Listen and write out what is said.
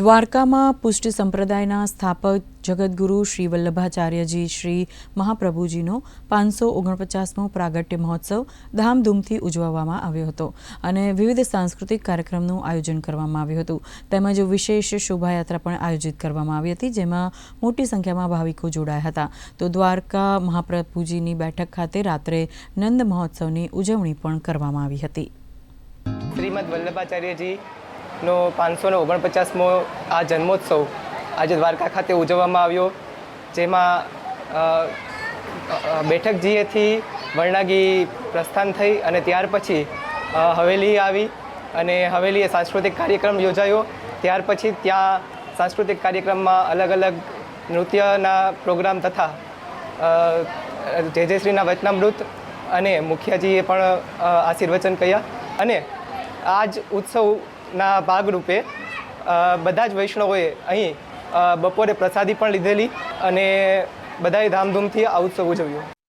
દ્વારકામાં પુષ્ટિ સંપ્રદાયના સ્થાપક જગતગુરુ શ્રી વલ્લભાચાર્યજી શ્રી મહાપ્રભુજીનો 549મો પ્રાગટ્ય મહોત્સવ ધામધૂમથી ઉજવવામાં આવ્યો હતો અને વિવિધ સાંસ્કૃતિક કાર્યક્રમનું આયોજન કરવામાં આવ્યું હતું તેમજ વિશેષ શોભાયાત્રા પણ આયોજિત કરવામાં આવી હતી જેમાં મોટી સંખ્યામાં ભાવિકો જોડાયા હતા તો દ્વારકા મહાપ્રભુજીની બેઠક ખાતે રાત્રે નંદ મહોત્સવની ઉજવણી પણ કરવામાં આવી હતી। શ્રીમદ વલ્લભાચાર્યજી નો 549મો આ જન્મોત્સવ આજે દ્વારકા ખાતે ઉજવવામાં આવ્યો, જેમાં બેઠકજીએથી વરણાગી પ્રસ્થાન થઈ અને ત્યાર પછી હવેલી આવી અને હવેલીએ સાંસ્કૃતિક કાર્યક્રમ યોજાયો। ત્યાર પછી ત્યાં સાંસ્કૃતિક કાર્યક્રમમાં અલગ અલગ નૃત્યના પ્રોગ્રામ તથા જયશ્રીના વચનામૃત અને મુખિયાજીએ પણ આશીર્વચન કર્યા અને આ જ ઉત્સવના ભાગરૂપે બધા જ વૈષ્ણવોએ અહીં બપોરે પ્રસાદી પણ લીધેલી અને બધાએ ધામધૂમથી આ ઉત્સવ ઉજવ્યો।